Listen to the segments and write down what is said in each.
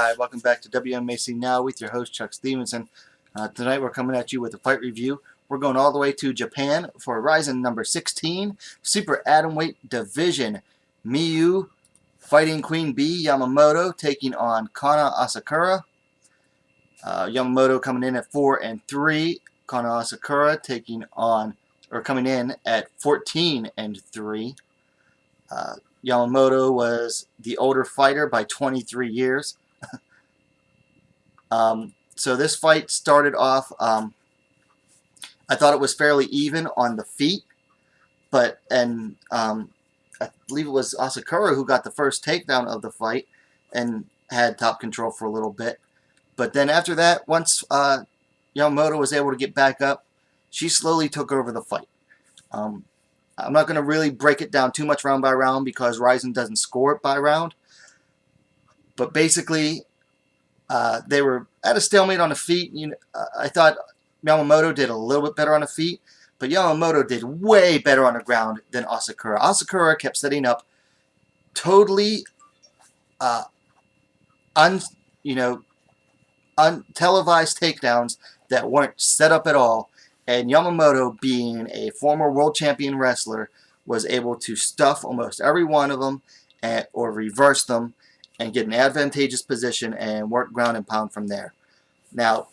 Hi, welcome back to WMMA Now with your host Chuck Stevenson. Tonight we're coming at you with a fight review. We're going all the way to Japan for Rizin number 16, Super Atomweight Division. Miyuu fighting Queen Bee Yamamoto taking on Kanna Asakura. Yamamoto coming in at 4-3. Kanna Asakura coming in at 14-3. Yamamoto was the older fighter by 23 years. So this fight started off, I thought it was fairly even on the feet, I believe it was Asakura who got the first takedown of the fight and had top control for a little bit. But then after that, once Yamamoto was able to get back up, she slowly took over the fight. I'm not going to really break it down too much round by round because Rizin doesn't score it by round. But basically, they were at a stalemate on the feet. I thought Yamamoto did a little bit better on the feet, but Yamamoto did way better on the ground than Asakura. Asakura kept setting up totally untelevised takedowns that weren't set up at all. And Yamamoto, being a former world champion wrestler, was able to stuff almost every one of them or reverse them and get an advantageous position and work ground and pound from there. Now,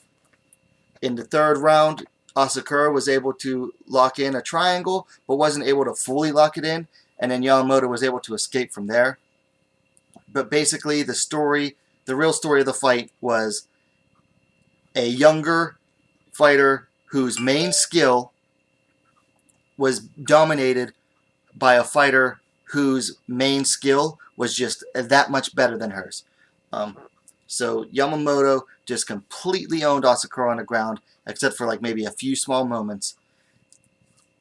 in the third round, Asakura was able to lock in a triangle, but wasn't able to fully lock it in, and then Yamamoto was able to escape from there. But basically, the real story of the fight was a younger fighter whose main skill was dominated by a fighter whose main skill was just that much better than hers. So Yamamoto just completely owned Asakura on the ground, except for like maybe a few small moments,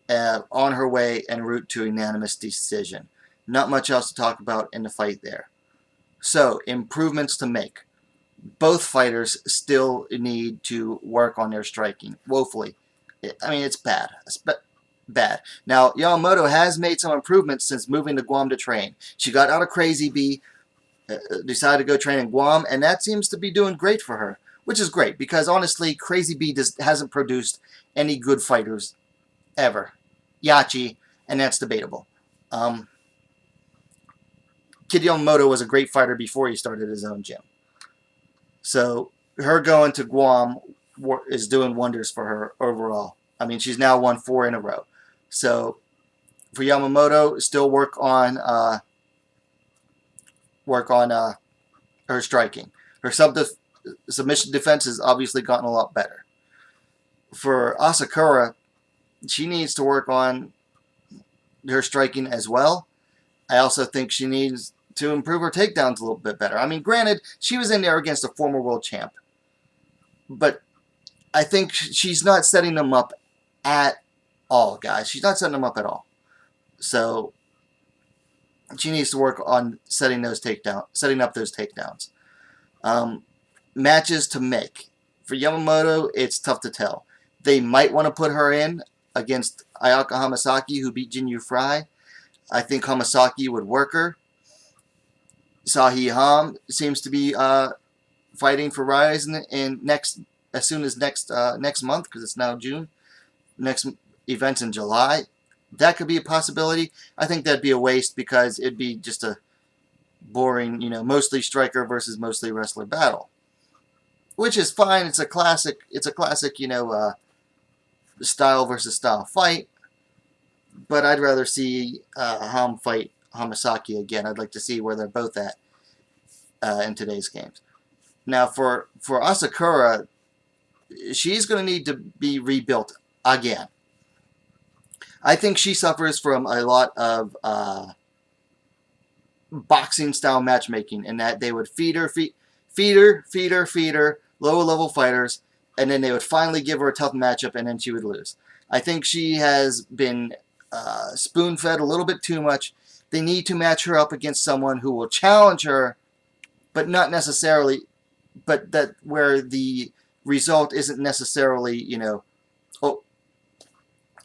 on her way en route to a unanimous decision. Not much else to talk about in the fight there. So, improvements to make. Both fighters still need to work on their striking woefully. I mean, it's bad. It's bad. Now, Yamamoto has made some improvements since moving to Guam to train. She got out of Crazy Bee, decided to go train in Guam, and that seems to be doing great for her, which is great because, honestly, Crazy Bee hasn't produced any good fighters ever. Yachi, and that's debatable. Kid Yamamoto was a great fighter before he started his own gym. So her going to Guam is doing wonders for her overall. I mean, she's now won 4 in a row. So for Yamamoto, still work on her striking. Her submission defense has obviously gotten a lot better. For Asakura, she needs to work on her striking as well. I also think she needs to improve her takedowns a little bit better. I mean, granted, she was in there against a former world champ, but I think she's not setting them up at all, guys. She's not setting them up at all. So she needs to work on setting up those takedowns. Matches to make. For Yamamoto, it's tough to tell. They might want to put her in against Ayaka Hamasaki, who beat Jinyu Fry. I think Hamasaki would work her. Sahi Ham seems to be fighting for Rizin as soon as next month, because it's now June. Next event's in July. That could be a possibility. I think that'd be a waste because it'd be just a boring, mostly striker versus mostly wrestler battle, which is fine. It's a classic. Style versus style fight. But I'd rather see Ham fight Hamasaki again. I'd like to see where they're both at in today's games. Now, for Asakura, she's going to need to be rebuilt again. I think she suffers from a lot of boxing-style matchmaking in that they would feed her, lower-level fighters, and then they would finally give her a tough matchup, and then she would lose. I think she has been spoon-fed a little bit too much. They need to match her up against someone who will challenge her, but not necessarily, but that where the result isn't necessarily,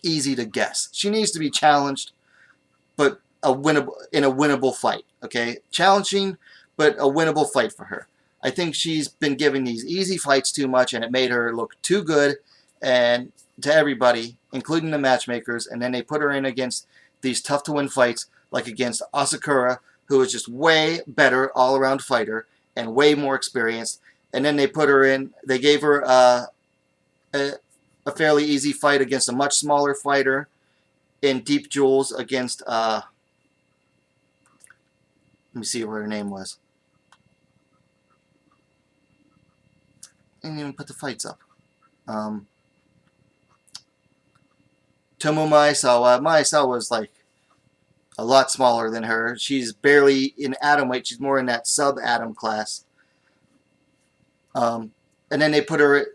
easy to guess. She needs to be challenged, but in a winnable fight. Okay, challenging, but a winnable fight for her. I think she's been giving these easy fights too much, and it made her look too good and to everybody, including the matchmakers. And then they put her in against these tough-to-win fights, like against Asakura, who is just way better all-around fighter and way more experienced. And then they put her in, they gave her a fairly easy fight against a much smaller fighter in Deep Jewels against, let me see what her name was. I didn't even put the fights up. Tomo Maesawa. Maesawa was like a lot smaller than her. She's barely in atom weight. She's more in that sub-atom class. And then they put her,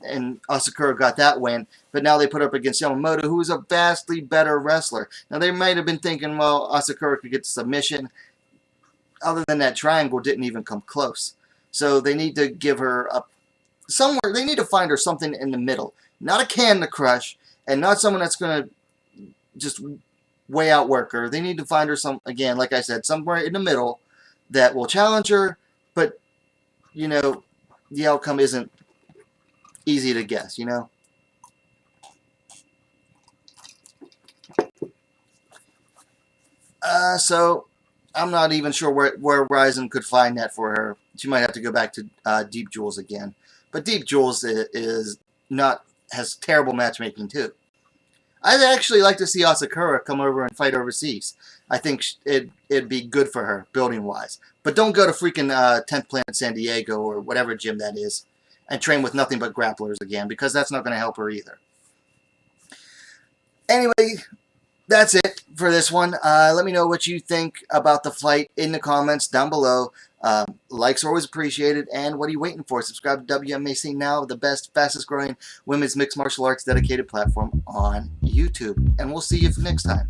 and Asakura got that win, but now they put her up against Yamamoto, who is a vastly better wrestler. Now they might have been thinking, well, Asakura could get the submission. Other than that, triangle didn't even come close. So they need to give her up somewhere. They need to find her something in the middle. Not a can to crush, and not someone that's going to just way outwork her. They need to find her again, like I said, somewhere in the middle that will challenge her, but, you know, the outcome isn't easy to guess, you know? So I'm not even sure where Rizin could find that for her. She might have to go back to Deep Jewels again. But Deep Jewels has terrible matchmaking too. I'd actually like to see Asakura come over and fight overseas. I think it'd be good for her, building-wise. But don't go to freaking 10th Planet San Diego or whatever gym that is and train with nothing but grapplers again, because that's not going to help her either. Anyway, that's it for this one. Let me know what you think about the fight in the comments down below. Likes are always appreciated. And what are you waiting for? Subscribe to WMAC now, the best, fastest growing women's mixed martial arts dedicated platform on YouTube. And we'll see you next time.